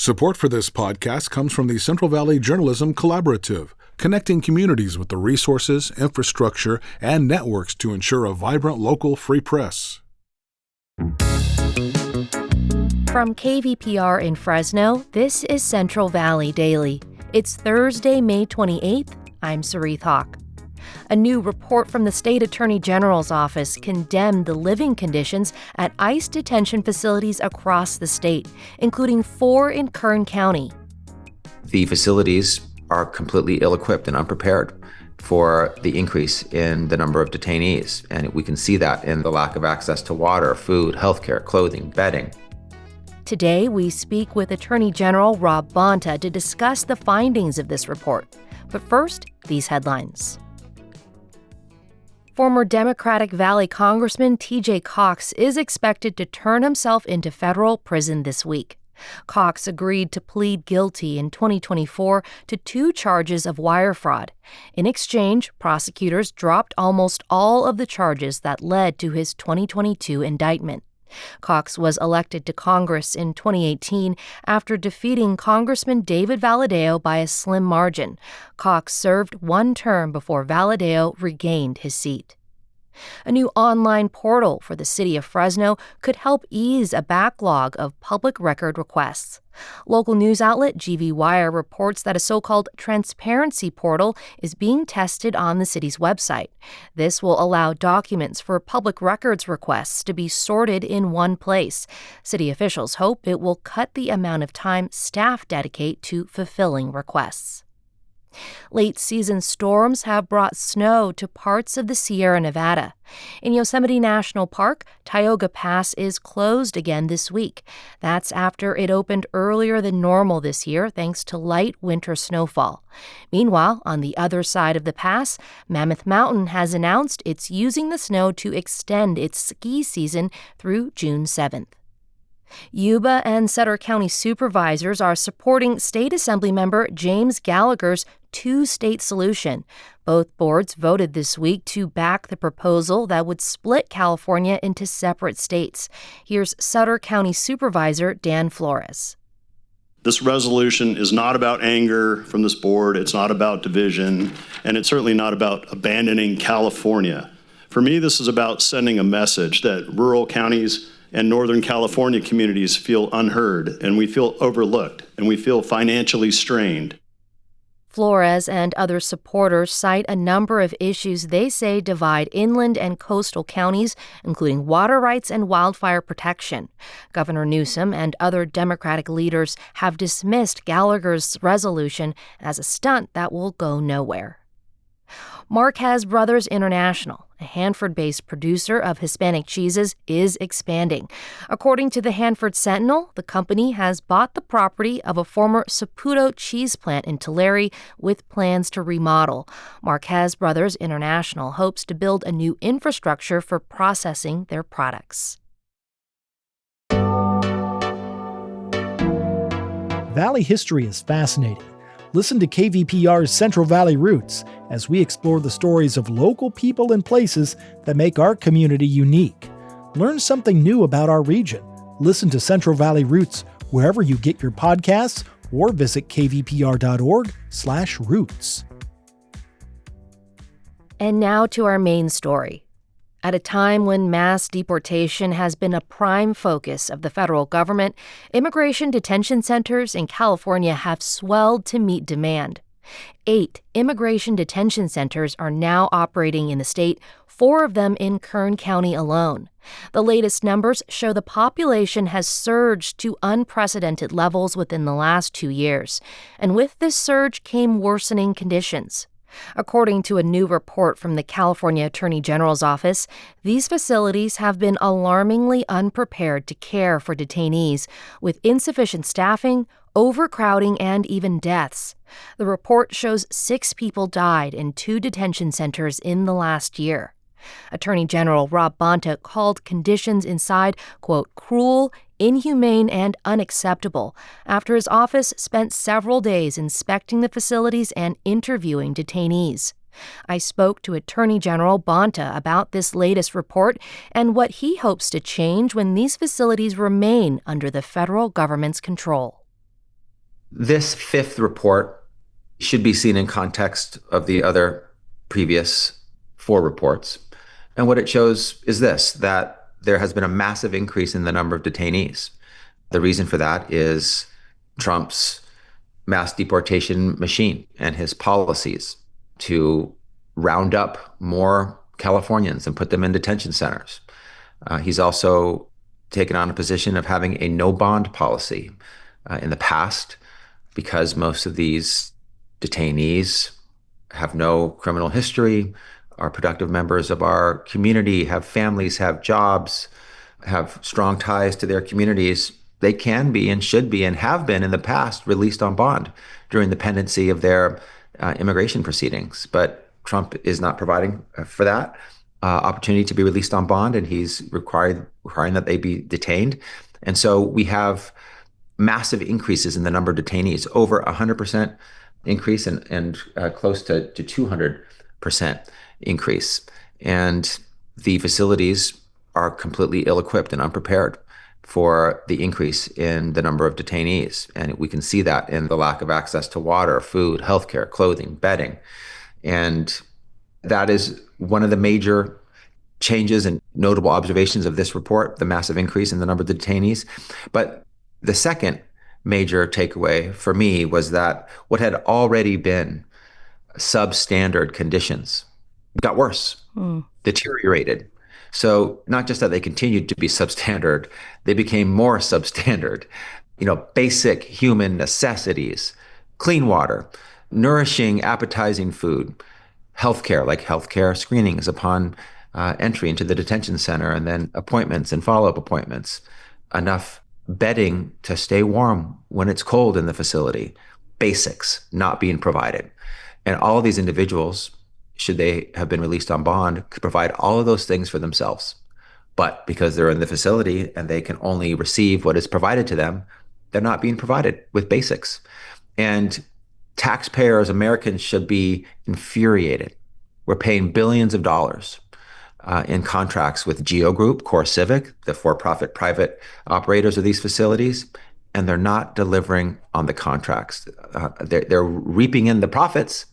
Support for this podcast comes from the Central Valley Journalism Collaborative, connecting communities with the resources, infrastructure, and networks to ensure a vibrant local free press. From KVPR in Fresno, this is Central Valley Daily. It's Thursday, May 28th. I'm Sarith Hawk. A new report from the state attorney general's office condemned the living conditions at ICE detention facilities across the state, including 4 in Kern County. The facilities are completely ill-equipped and unprepared for the increase in the number of detainees, and we can see that in the lack of access to water, food, healthcare, clothing, bedding. Today, we speak with Attorney General Bonta to discuss the findings of this report. But first, these headlines. Former Democratic Valley Congressman TJ Cox is expected to turn himself into federal prison this week. Cox agreed to plead guilty in 2024 to 2 charges of wire fraud. In exchange, prosecutors dropped almost all of the charges that led to his 2022 indictment. Cox was elected to Congress in 2018 after defeating Congressman David Valadao by a slim margin. Cox served 1 term before Valadao regained his seat. A new online portal for the city of Fresno could help ease a backlog of public record requests. Local news outlet GV Wire reports that a so-called transparency portal is being tested on the city's website. This will allow documents for public records requests to be sorted in one place. City officials hope it will cut the amount of time staff dedicate to fulfilling requests. Late-season storms have brought snow to parts of the Sierra Nevada. In Yosemite National Park, Tioga Pass is closed again this week. That's after it opened earlier than normal this year thanks to light winter snowfall. Meanwhile, on the other side of the pass, Mammoth Mountain has announced it's using the snow to extend its ski season through June 7th. Yuba and Sutter County supervisors are supporting State Assembly member James Gallagher's 2-state solution. Both boards voted this week to back the proposal that would split California into separate states. Here's Sutter County Supervisor Dan Flores. This resolution is not about anger from this board. It's not about division, and it's certainly not about abandoning California. For me, this is about sending a message that rural counties and Northern California communities feel unheard, and we feel overlooked, and we feel financially strained. Flores and other supporters cite a number of issues they say divide inland and coastal counties, including water rights and wildfire protection. Governor Newsom and other Democratic leaders have dismissed Gallagher's resolution as a stunt that will go nowhere. Marquez Brothers International, a Hanford-based producer of Hispanic cheeses, is expanding. According to the Hanford Sentinel, the company has bought the property of a former Saputo cheese plant in Tulare with plans to remodel. Marquez Brothers International hopes to build a new infrastructure for processing their products. Valley history is fascinating. Listen to KVPR's Central Valley Roots as we explore the stories of local people and places that make our community unique. Learn something new about our region. Listen to Central Valley Roots wherever you get your podcasts or visit kvpr.org/roots. And now to our main story. At a time when mass deportation has been a prime focus of the federal government, immigration detention centers in California have swelled to meet demand. 8 immigration detention centers are now operating in the state, 4 of them in Kern County alone. The latest numbers show the population has surged to unprecedented levels within the last 2 years. And with this surge came worsening conditions. According to a new report from the California Attorney General's office, these facilities have been alarmingly unprepared to care for detainees, with insufficient staffing, overcrowding, and even deaths. The report shows 6 people died in 2 detention centers in the last year. Attorney General Bonta called conditions inside, quote, cruel, inhumane, and unacceptable after his office spent several days inspecting the facilities and interviewing detainees. I spoke to Attorney General Bonta about this latest report and what he hopes to change when these facilities remain under the federal government's control. This fifth report should be seen in context of the other previous four reports. And what it shows is this, that there has been a massive increase in the number of detainees. The reason for that is Trump's mass deportation machine and his policies to round up more Californians and put them in detention centers. He's also taken on a position of having a no bond policy. In the past, because most of these detainees have no criminal history, are productive members of our community, have families, have jobs, have strong ties to their communities, they can be and should be and have been in the past released on bond during the pendency of their immigration proceedings. But Trump is not providing for that opportunity to be released on bond, and he's requiring that they be detained. And so we have massive increases in the number of detainees, over 100% increase and close to 200% increase. And the facilities are completely ill-equipped and unprepared for the increase in the number of detainees. And we can see that in the lack of access to water, food, healthcare, clothing, bedding. And that is one of the major changes and notable observations of this report, the massive increase in the number of detainees. But the second major takeaway for me was that what had already been substandard conditions got worse, deteriorated. So not just that they continued to be substandard, they became more substandard. Basic human necessities, clean water, nourishing, appetizing food, healthcare, like healthcare screenings upon entry into the detention center, and then appointments and follow-up appointments, enough bedding to stay warm when it's cold in the facility, basics not being provided. And all of these individuals, should they have been released on bond, could provide all of those things for themselves. But because they're in the facility and they can only receive what is provided to them, they're not being provided with basics. And taxpayers, Americans, should be infuriated. We're paying billions of dollars in contracts with Geo Group, Core Civic, the for-profit private operators of these facilities, and they're not delivering on the contracts. They're reaping in the profits,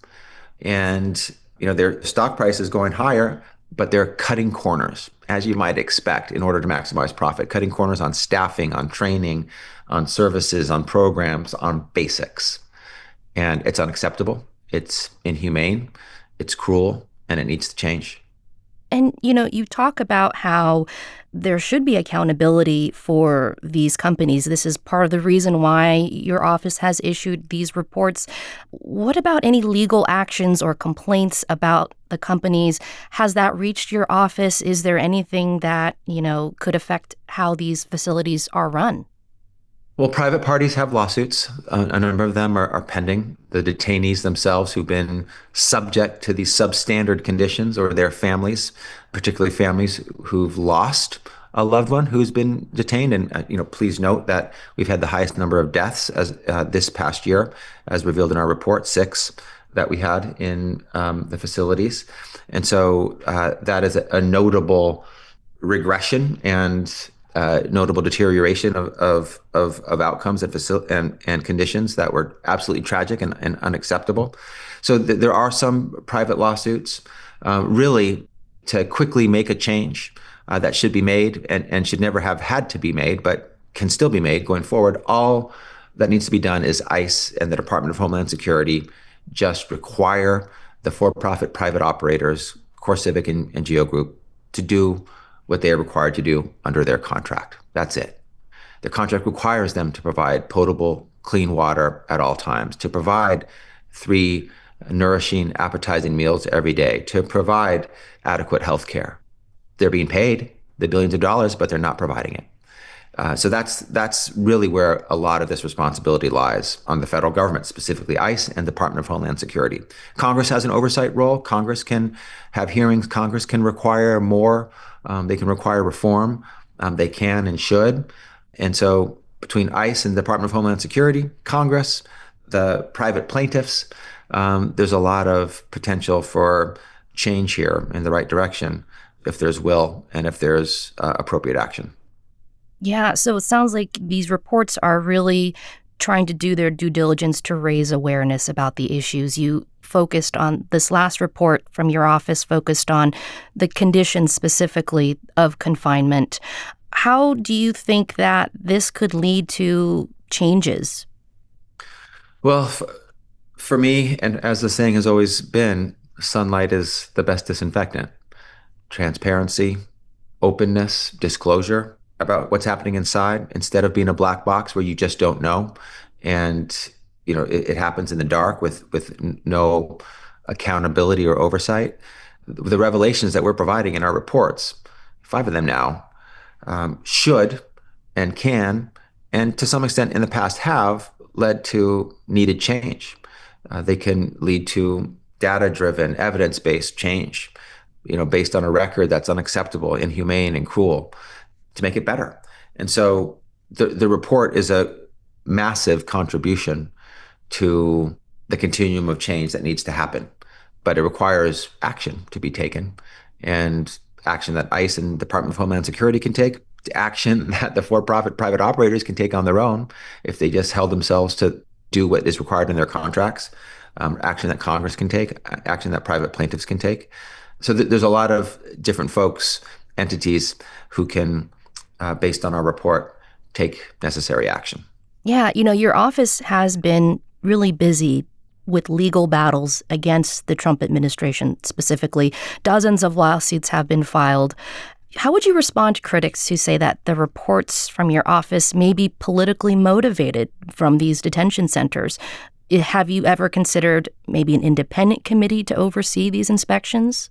and their stock price is going higher, but they're cutting corners, as you might expect, in order to maximize profit, cutting corners on staffing, on training, on services, on programs, on basics. And it's unacceptable. It's inhumane. It's cruel, and it needs to change. And, you talk about how there should be accountability for these companies. This is part of the reason why your office has issued these reports. What about any legal actions or complaints about the companies? Has that reached your office? Is there anything that, could affect how these facilities are run? Well, private parties have lawsuits. A number of them are pending. The detainees themselves who've been subject to these substandard conditions, or their families, particularly families who've lost a loved one who's been detained. And, please note that we've had the highest number of deaths as this past year, as revealed in our report, 6 that we had in the facilities. And so that is a notable regression and notable deterioration of outcomes and conditions that were absolutely tragic and unacceptable. So there are some private lawsuits, really to quickly make a change that should be made and should never have had to be made, but can still be made going forward. All that needs to be done is ICE and the Department of Homeland Security just require the for-profit private operators, Core Civic and Geo Group, to do what they are required to do under their contract. That's it. The contract requires them to provide potable, clean water at all times, to provide 3 nourishing, appetizing meals every day, to provide adequate health care. They're being paid the billions of dollars, but they're not providing it. So that's really where a lot of this responsibility lies on the federal government, specifically ICE and Department of Homeland Security. Congress has an oversight role. Congress can have hearings. Congress can require more. They can require reform. They can and should. And so between ICE and the Department of Homeland Security, Congress, the private plaintiffs, there's a lot of potential for change here in the right direction if there's will and if there's appropriate action. Yeah, so it sounds like these reports are really trying to do their due diligence to raise awareness about the issues. You focused on this last report from your office, focused on the conditions specifically of confinement. How do you think that this could lead to changes? Well, for me, and as the saying has always been, sunlight is the best disinfectant. Transparency, openness, disclosure about what's happening inside instead of being a black box where you just don't know. And, it happens in the dark with no accountability or oversight. The revelations that we're providing in our reports, 5 of them now, should and can, and to some extent in the past have, led to needed change. They can lead to data-driven, evidence-based change, based on a record that's unacceptable, inhumane, and cruel, to make it better. And so the report is a massive contribution to the continuum of change that needs to happen. But it requires action to be taken, and action that ICE and Department of Homeland Security can take, action that the for-profit private operators can take on their own if they just held themselves to do what is required in their contracts, action that Congress can take, action that private plaintiffs can take. So there's a lot of different folks, entities who can, based on our report, take necessary action. Yeah, your office has been really busy with legal battles against the Trump administration specifically. Dozens of lawsuits have been filed. How would you respond to critics who say that the reports from your office may be politically motivated from these detention centers? Have you ever considered maybe an independent committee to oversee these inspections?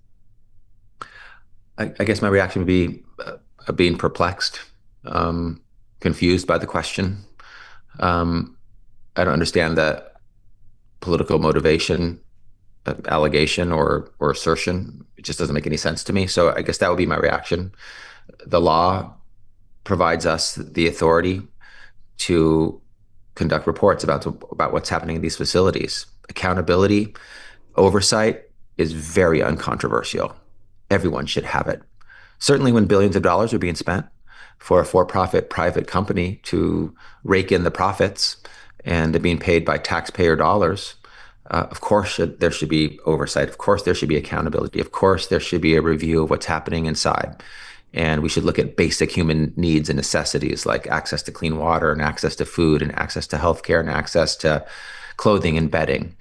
I guess my reaction would be being perplexed, confused by the question. I don't understand the political motivation, allegation or assertion. It just doesn't make any sense to me. So I guess that would be my reaction. The law provides us the authority to conduct reports about what's happening in these facilities. Accountability, oversight is very uncontroversial. Everyone should have it. Certainly when billions of dollars are being spent for a for-profit private company to rake in the profits and they're being paid by taxpayer dollars, of course there should be oversight. Of course there should be accountability. Of course there should be a review of what's happening inside. And we should look at basic human needs and necessities like access to clean water and access to food and access to healthcare and access to clothing and bedding.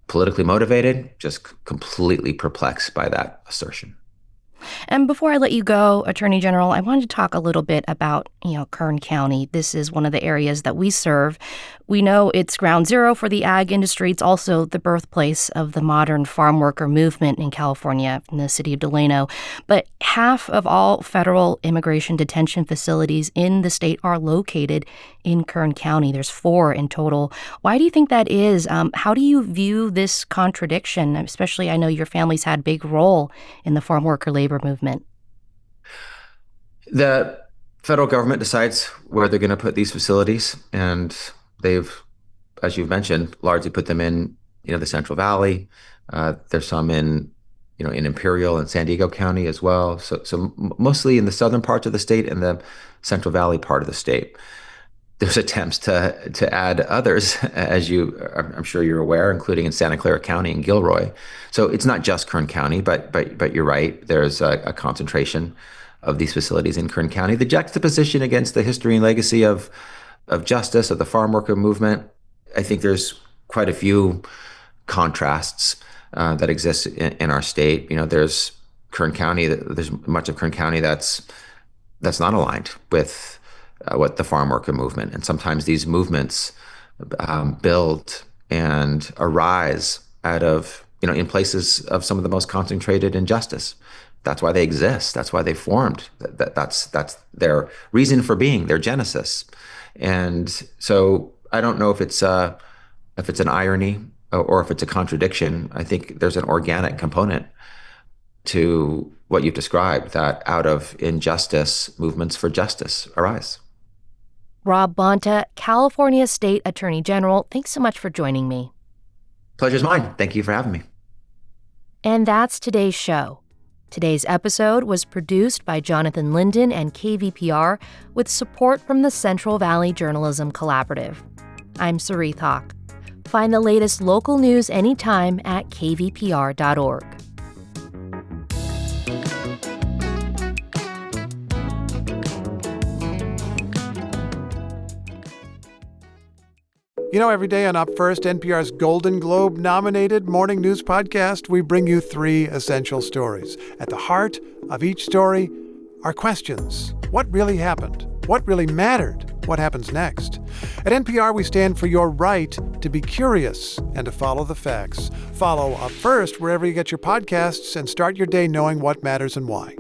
Politically motivated, just completely perplexed by that assertion. And before I let you go, Attorney General, I wanted to talk a little bit about, Kern County. This is one of the areas that we serve. We know it's ground zero for the ag industry. It's also the birthplace of the modern farm worker movement in California, in the city of Delano. But half of all federal immigration detention facilities in the state are located in Kern County. There's 4 in total. Why do you think that is? How do you view this contradiction? Especially, I know your family's had a big role in the farm worker labor movement. The federal government decides where they're going to put these facilities, and they've, as you've mentioned, largely put them in, the Central Valley. There's some in Imperial and San Diego County as well. So mostly in the southern parts of the state and the Central Valley part of the state. There's attempts to add others, as I'm sure you're aware, including in Santa Clara County and Gilroy. So it's not just Kern County, but you're right. There's a concentration of these facilities in Kern County. The juxtaposition against the history and legacy of justice, of the farm worker movement, I think there's quite a few contrasts that exist in our state. There's Kern County. There's much of Kern County that's not aligned with what the farm worker movement, and sometimes these movements build and arise out of in places of some of the most concentrated injustice. That's why they exist. That's why they formed. That's their reason for being, their genesis. And so I don't know if it's an irony or if it's a contradiction. I think there's an organic component to what you've described, that out of injustice, movements for justice arise. Rob Bonta, California State Attorney General, thanks so much for joining me. Pleasure's mine. Thank you for having me. And that's today's show. Today's episode was produced by Jonathan Linden and KVPR with support from the Central Valley Journalism Collaborative. I'm Sarith Hawk. Find the latest local news anytime at kvpr.org. You know, every day on Up First, NPR's Golden Globe-nominated morning news podcast, we bring you 3 essential stories. At the heart of each story are questions. What really happened? What really mattered? What happens next? At NPR, we stand for your right to be curious and to follow the facts. Follow Up First wherever you get your podcasts and start your day knowing what matters and why.